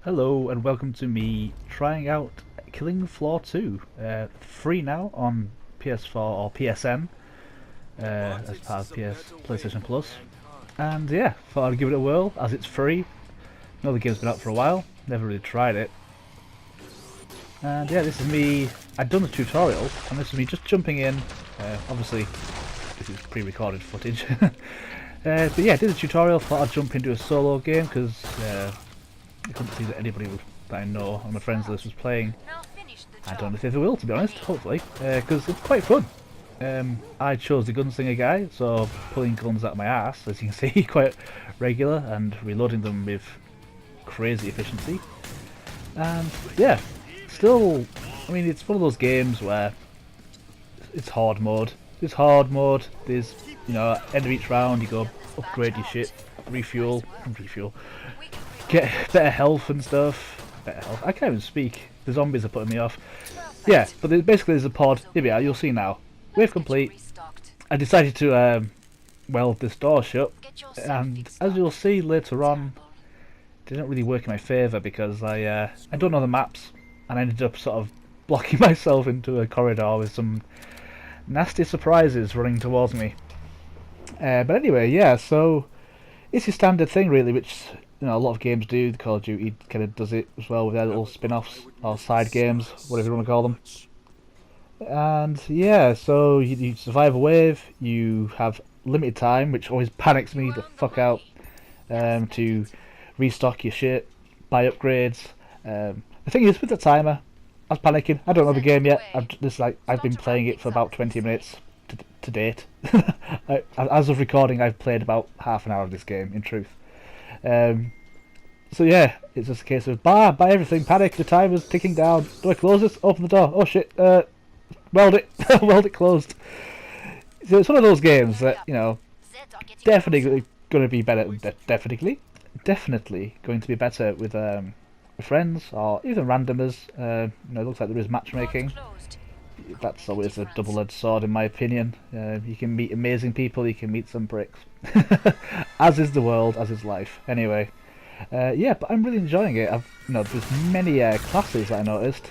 Hello and welcome to me trying out Killing Floor 2. Free now on PS4 or PSN as part of PlayStation Plus. And yeah, thought I'd give it a whirl as it's free. Know the game's been out for a while, never really tried it. And yeah, this is me. I'd done the tutorial and this is me just jumping in. Obviously, this is pre-recorded footage. But yeah, I did the tutorial, thought I'd jump into a solo game because I couldn't see that anybody that I know on my friends list was playing. I don't know if they will, to be honest, hopefully, because it's quite fun. I chose the gunslinger guy, so pulling guns out of my ass, as you can see, quite regular, and reloading them with crazy efficiency. And yeah, still, I mean, it's one of those games where it's hard mode. There's hard mode, there's, you know, end of each round you go upgrade your shit, refuel, get better health and stuff. Better health. I can't even speak. The zombies are putting me off. Yeah, but basically there's a pod. Here we are, you'll see now. Wave complete. I decided to weld this door shut, and as you'll see later on, it didn't really work in my favour because I don't know the maps, and I ended up sort of blocking myself into a corridor with some nasty surprises running towards me. But anyway, yeah, so it's your standard thing really, which you know a lot of games do. The Call of Duty kind of does it as well with their little spin-offs or side games, whatever you want to call them. And yeah, so you survive a wave, you have limited time, which always panics me the fuck out, to restock your shit, buy upgrades. The thing is, with the timer, I was panicking. I don't know the game yet. I've been playing it for about 20 minutes to date. As of recording, I've played about half an hour of this game, in truth. So yeah, it's just a case of buy everything, panic, the timer's ticking down. Do I close this? Open the door. Oh shit, weld it, weld it closed. So it's one of those games that, you know, definitely going to be better, definitely going to be better with friends or even randomers. You know, it looks like there is matchmaking. That's always a double-edged sword in my opinion. You can meet amazing people, you can meet some bricks. As is the world, as is life. Anyway, yeah, but I'm really enjoying it. There's many classes that I noticed.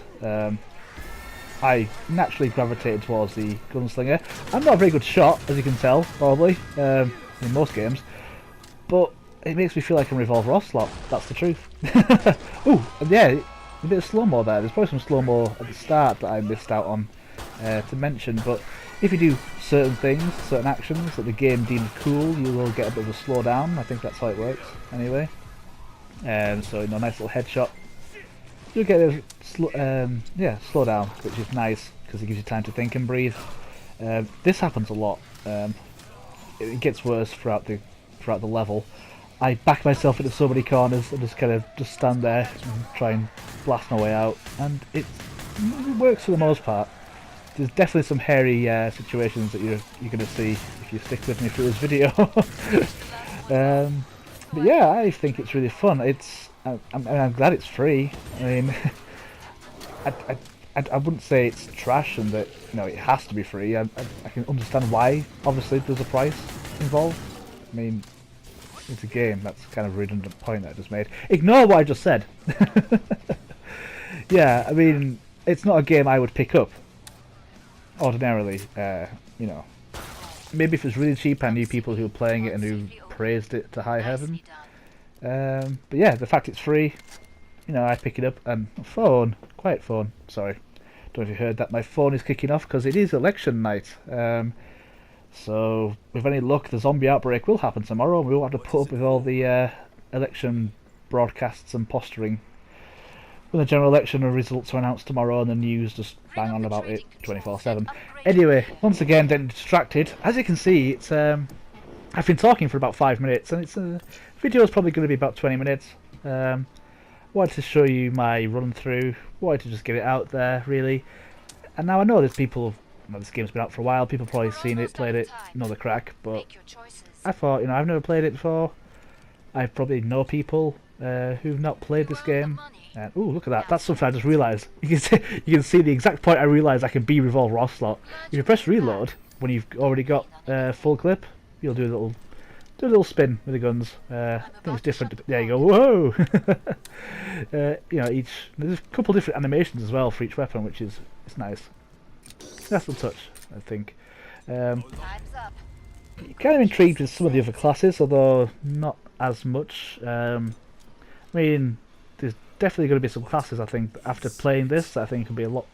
I naturally gravitated towards the gunslinger. I'm not a very good shot, as you can tell, probably, in most games, but it makes me feel like I'm Revolver Ocelot, that's the truth. Ooh, and yeah, a bit of slow-mo there. There's probably some slow-mo at the start that I missed out on to mention, but if you do certain things, certain actions that the game deems cool, you will get a bit of a slowdown. I think that's how it works, anyway. So, you know, nice little headshot. You'll get a slow down, which is nice because it gives you time to think and breathe. This happens a lot. It gets worse throughout the level. I back myself into so many corners and just stand there and try and blast my way out, and it works for the most part. There's definitely some hairy situations that you're going to see if you stick with me through this video. But yeah, I think it's really fun. I'm glad it's free. I mean, I wouldn't say it's trash and that, you know, it has to be free. I can understand why. Obviously, there's a price involved. I mean, it's a game. That's kind of a redundant point that I just made. Ignore what I just said. Yeah, I mean, it's not a game I would pick up ordinarily. You know, maybe if it's really cheap, I knew people who were playing it and who praised it to high heaven. But yeah, the fact it's free, you know, I pick it up. And quiet phone. Sorry, don't know if you heard that. My phone is kicking off because it is election night. So with any luck, the zombie outbreak will happen tomorrow, and we'll have to put up with all the election broadcasts and posturing. When the general election results are announced tomorrow, and the news just bang on about it 24/7. Anyway, once again, getting distracted. As you can see, it's I've been talking for about 5 minutes, and it's video is probably going to be about 20 minutes. Wanted to show you my run through. Wanted to just get it out there, really. And now I know there's people. Well, this game's been out for a while. People probably seen it, played it, know the crack. But I thought, you know, I've never played it before. I probably know people who've not played this game. And ooh, look at that! That's something I just realised. You can see the exact point I realised I can be Revolver Ocelot. If you press reload when you've already got full clip, you'll do a little do a little spin with the guns. I think it's different. There you go. Whoa! You know, there's a couple of different animations as well for each weapon, which is it's nice. That's the touch, I think. Kind of intrigued with some of the other classes, although not as much. I mean, there's definitely going to be some classes, I think, after playing this, I think it can be a lot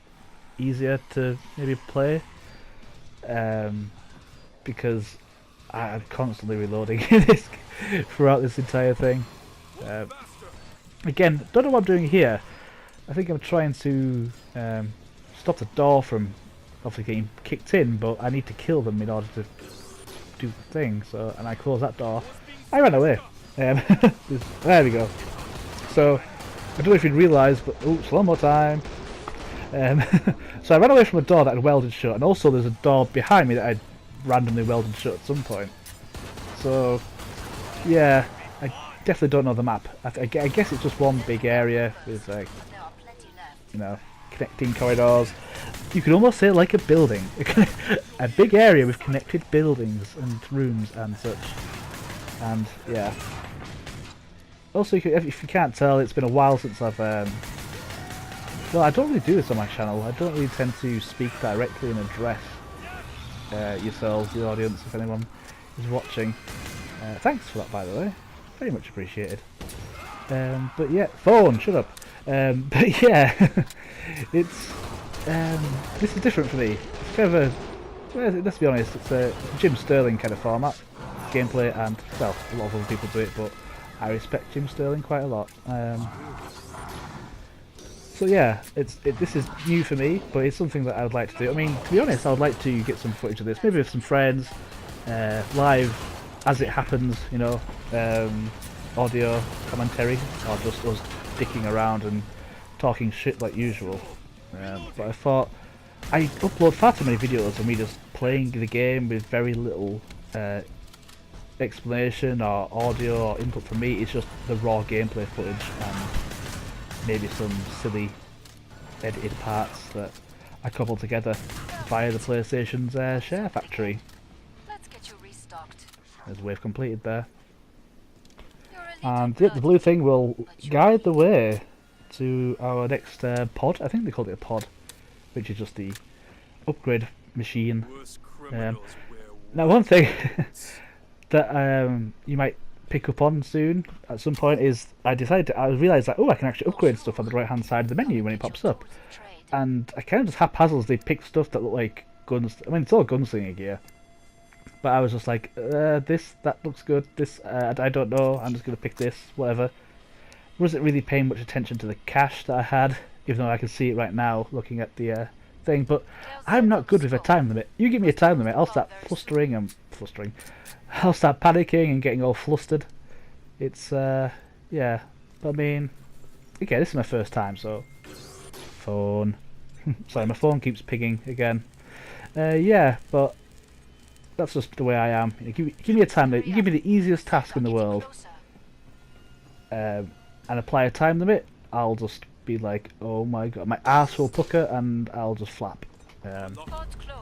easier to maybe play. Because I'm constantly reloading this throughout this entire thing. Again, don't know what I'm doing here. I think I'm trying to stop the door from obviously getting kicked in, but I need to kill them in order to do the thing. So, and I close that door. I ran away. There we go. So, I don't know if you'd realise, but slow-mo time. So I ran away from a door that I'd welded shut, and also there's a door behind me that I'd randomly welded shut at some point. So, yeah, I definitely don't know the map. I guess it's just one big area with, like, you know, connecting corridors. You could almost say like a building. A big area with connected buildings and rooms and such. And, yeah. Also, if you can't tell, it's been a while since I've... well, I don't really do this on my channel. I don't really tend to speak directly and address yourselves, the audience, if anyone is watching. Thanks for that, by the way. Very much appreciated. But yeah, phone, shut up. But yeah, it's this is different for me. It's kind of a, well, let's be honest, it's a Jim Sterling kind of format, gameplay, and well, a lot of other people do it, but I respect Jim Sterling quite a lot. So yeah, this is new for me, but it's something that I would like to do. I mean, to be honest, I would like to get some footage of this, maybe with some friends, live as it happens, you know, audio commentary, or just us dicking around and talking shit like usual. But I thought, I upload far too many videos of me just playing the game with very little explanation or audio or input from me. It's just the raw gameplay footage and maybe some silly edited parts that I cobbled together via the PlayStation's SHAREfactory. Let's get you restocked. As we've completed there. And the blue thing will guide the way to our next pod. I think they called it a pod, which is just the upgrade machine. Now one thing that you might pick up on soon at some point is I realised that I can actually upgrade stuff on the right hand side of the menu when it pops up, and I kind of just haphazardly picked stuff that look like guns. I mean, it's all gunslinger gear, but I was just like, that looks good, this I don't know, I'm just going to pick this, whatever. Wasn't really paying much attention to the cache that I had, even though I can see it right now looking at the thing, but I'm not good with a time limit. You give me a time limit, I'll start I'll start panicking and getting all flustered. It's, yeah, but I mean, okay, this is my first time, so, phone, sorry, my phone keeps pinging again. Yeah, but that's just the way I am. Give me a time limit, you give me the easiest task in the world, and apply a time limit, I'll just be like, oh my god, my ass will pucker and I'll just flap.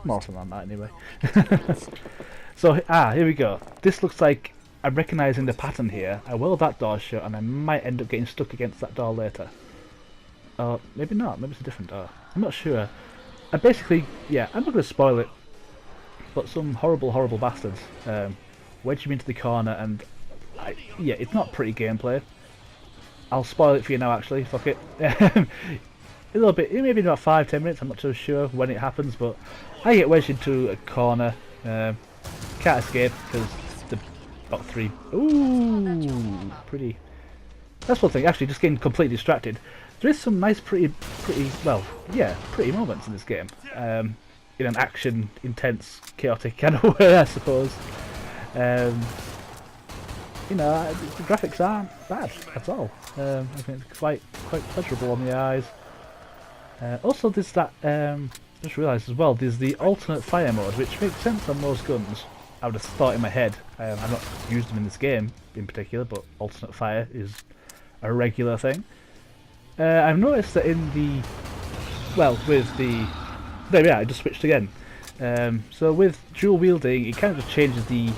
More often than that anyway. So, here we go. This looks like I'm recognising the pattern here. I weld that door shut and I might end up getting stuck against that door later. Or maybe not, maybe it's a different door. I'm not sure. I basically, yeah, I'm not going to spoil it, but some horrible bastards wedge me into the corner and, yeah, it's not pretty gameplay. I'll spoil it for you now actually, fuck it. A little bit, maybe about 5-10 minutes, I'm not too sure when it happens, but I get wedged into a corner. Can't escape because the about 3. Ooh, pretty. That's one thing. Actually, just getting completely distracted. There is some nice, pretty well, yeah, pretty moments in this game. In an action, intense, chaotic kind of way, I suppose. You know, the graphics aren't bad at all. I think it's quite pleasurable on the eyes. Also, there's that. Just realised as well, there's the alternate fire mode, which makes sense on most guns. I would have thought in my head. I've not used them in this game in particular, but alternate fire is a regular thing. I've noticed that in the, well, with the, there we are, I just switched again. So with dual wielding, it kind of just changes the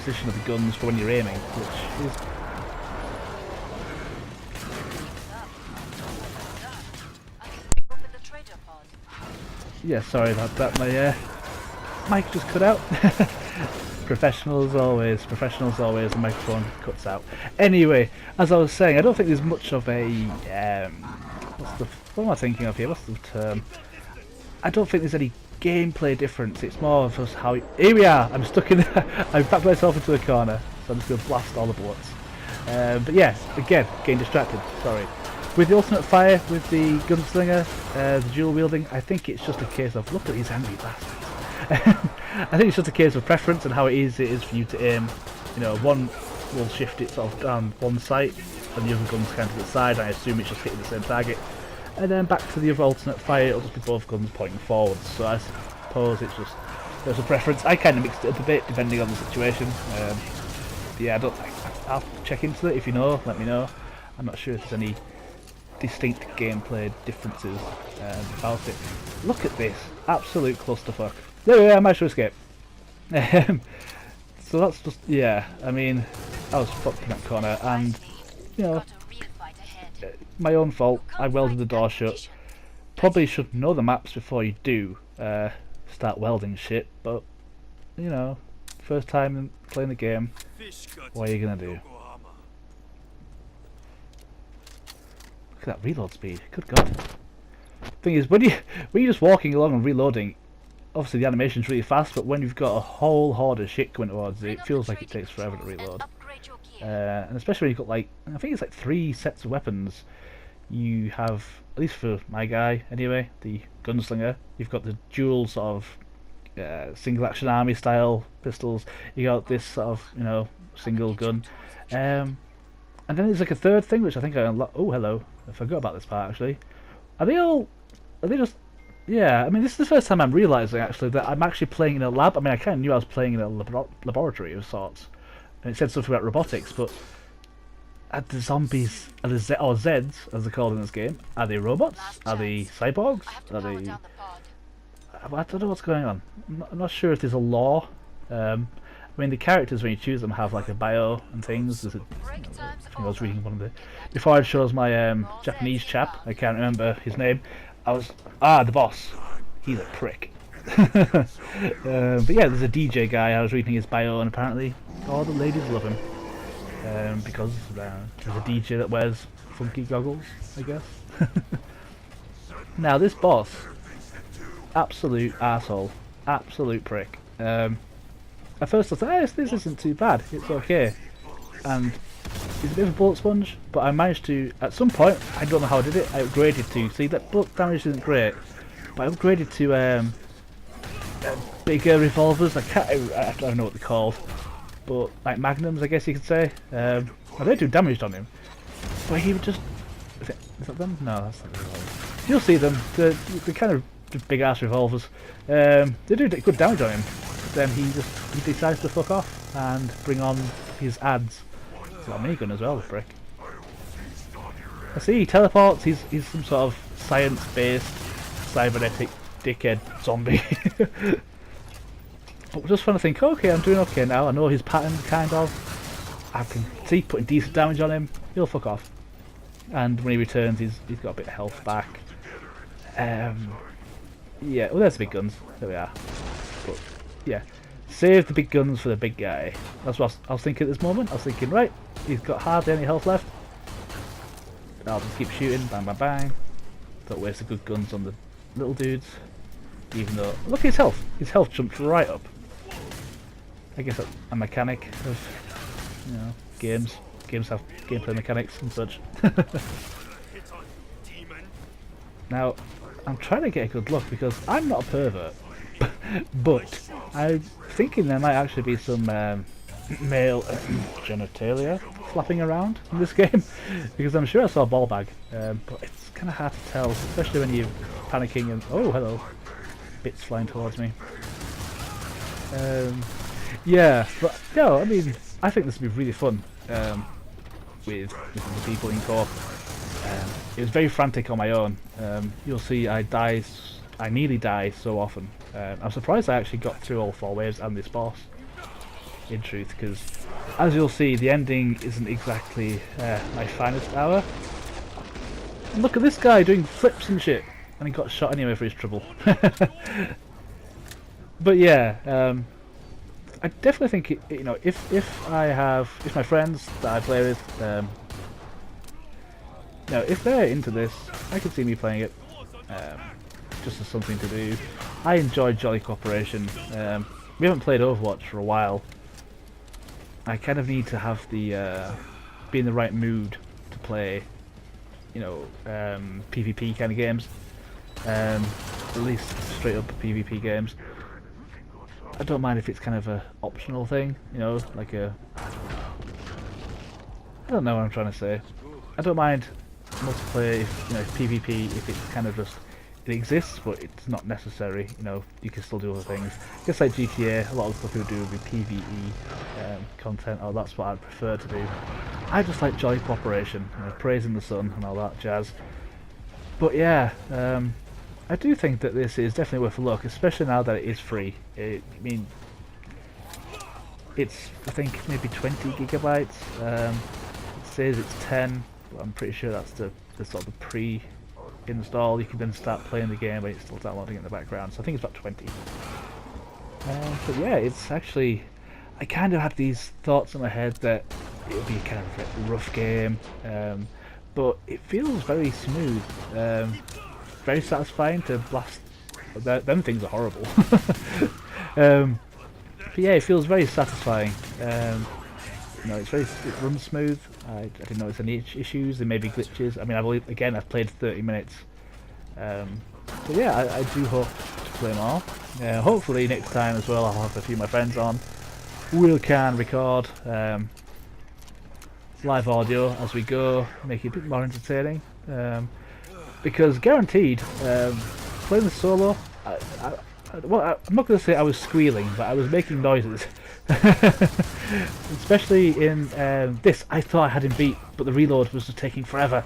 position of the guns for when you're aiming, which is... Open the trader pod. Yeah, sorry about that, my mic just cut out. Professionals always, the microphone cuts out. Anyway, as I was saying, I don't think there's much of a... what am I thinking of here? What's the term? I don't think there's any gameplay difference. It's more of just how... Here we are! I'm stuck in... I've backed myself into a corner, so I'm just going to blast all the bullets. But yeah, again, getting distracted, sorry. With the alternate fire, with the gunslinger, the dual wielding, I think it's just a case of... Look at these angry bastards. I think it's just a case of preference and how it is for you to aim. You know, one will shift it sort of down one sight, and the other gun's kind of to the side, and I assume it's just hitting the same target. And then back to the other alternate fire, it'll just be both guns pointing forwards. So I suppose it's just, there's a preference. I kind of mixed it up a bit depending on the situation. Yeah, I'll check into it. If you know, let me know. I'm not sure if there's any distinct gameplay differences about it. Look at this, absolute clusterfuck. There we are, I managed to escape. So that's just, yeah, I mean, I was fucked in that corner, and, you know, my own fault. I welded the door shut. Probably should know the maps before you do start welding shit, but, you know, first time in playing the game, what are you gonna do? Look at that reload speed, good god. Thing is, when you're just walking along and reloading, obviously the animation's really fast, but when you've got a whole horde of shit coming towards it, it feels like it takes forever to reload. And especially when you've got, like, I think it's like 3 sets of weapons. You have, at least for my guy anyway, the gunslinger, you've got the dual sort of single action army style pistols, you got this sort of, you know, single gun. And then there's like a third thing which I think I unlocked. Oh, hello. I forgot about this part actually. Are they just... Yeah, I mean, this is the first time I'm realising actually that I'm actually playing in a lab. I mean, I kind of knew I was playing in a laboratory of sorts. And it said something about robotics, but are the zombies, or Zeds, as they're called in this game, are they robots? Are they cyborgs? Are they... I don't know what's going on. I'm not sure if there's a law. I mean, the characters, when you choose them, have like a bio and things. There's I was reading one of the... Before I chose my Japanese chap, I can't remember his name, I was... the boss. He's a prick. But yeah, there's a DJ guy, I was reading his bio, and apparently all the ladies love him. Because there's a DJ that wears funky goggles, I guess. Now this boss, absolute arsehole, absolute prick. At first I thought, hey, this isn't too bad, it's okay. And he's a bit of a bullet sponge, but I managed to, at some point, I don't know how I did it, I upgraded to, see that bullet damage isn't great, but I upgraded to bigger revolvers. I don't know what they're called, but like magnums, I guess you could say. I don't do damage on him, but he would just... Is that them? No, that's not the revolvers. You'll see them. They're kind of big ass revolvers. They do good damage on him, but then he decides to fuck off and bring on his ads. He's got a minigun as well, the prick. I see he teleports. He's some sort of science-based cybernetic dickhead zombie. But just trying to think, okay, I'm doing okay now. I know his pattern, kind of. I can see putting decent damage on him. He'll fuck off. And when he returns, he's got a bit of health back. Yeah, well, there's the big guns. There we are. But yeah, save the big guns for the big guy. That's what I was thinking at this moment. I was thinking, right, he's got hardly any health left. I'll just keep shooting, bang, bang, bang. Don't waste the good guns on the little dudes. Even though, look at his health. His health jumped right up. I guess that's a mechanic of, you know, games. Games have gameplay mechanics and such. Now, I'm trying to get a good look because I'm not a pervert, but I'm thinking there might actually be some male genitalia flapping around in this game, because I'm sure I saw a ball bag, but it's kind of hard to tell, especially when you're panicking and... Oh, hello. Bits flying towards me. Yeah, but no, I mean, I think this would be really fun with the people in co-op. It was very frantic on my own. You'll see I nearly die so often. I'm surprised I actually got through all 4 waves and this boss. in truth, because as you'll see, the ending isn't exactly my finest hour. And look at this guy doing flips and shit, and he got shot anyway for his trouble. But yeah, I definitely think you know, if my friends that I play with, you know, if they're into this, I could see me playing it just as something to do. I enjoy Jolly Cooperation. We haven't played Overwatch for a while. I kind of need to have the be in the right mood to play, you know, PvP kind of games. At least straight up PvP games. I don't mind if it's kind of a optional thing, you know, like a... I don't know what I'm trying to say. I don't mind multiplayer if, you know, PvP, if it's kind of just... It exists, but it's not necessary, you know, you can still do other things. Just like GTA, a lot of stuff people do with PvE content, or that's what I'd prefer to do. I just like Jolly Cooperation, you know, praising the sun and all that jazz. But yeah, I do think that this is definitely worth a look, especially now that it is free. I mean, it's, I think, maybe 20 gigabytes. It says it's 10, but I'm pretty sure that's the sort of the pre-install. You can then start playing the game, but it's still downloading in the background. So I think it's about 20. But yeah, it's actually, I kind of had these thoughts in my head that it would be kind of a rough game, but it feels very smooth. Very satisfying to blast. Them things are horrible. But yeah, it feels very satisfying. You know, it runs smooth. I didn't notice any issues. There may be glitches. I mean, I believe again I've played 30 minutes. But yeah, I do hope to play more. Hopefully next time as well I'll have a few of my friends on. We can record live audio as we go, make it a bit more entertaining. Because guaranteed, playing the solo, well, I'm not going to say I was squealing, but I was making noises. Especially in this, I thought I had him beat, but the reload was just taking forever.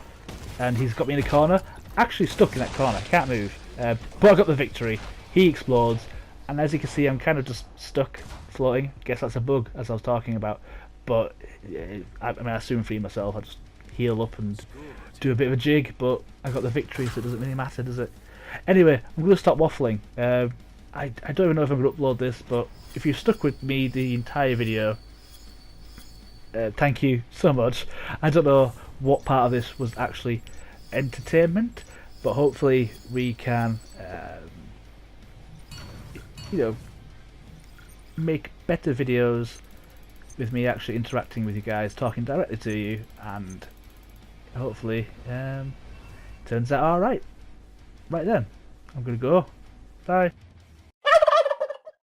And he's got me in a corner, actually stuck in that corner, can't move. But I got the victory. He explodes, and as you can see, I'm kind of just stuck, floating. Guess that's a bug, as I was talking about. But, I mean, I soon free myself, I just heal up and do a bit of a jig, but I got the victory, so it doesn't really matter, does it? Anyway, I'm going to stop waffling. I don't even know if I'm going to upload this, but if you've stuck with me the entire video, thank you so much. I don't know what part of this was actually entertainment, but hopefully we can, you know, make better videos with me actually interacting with you guys, talking directly to you, and hopefully turns out alright. Right then, I'm gonna go. Bye.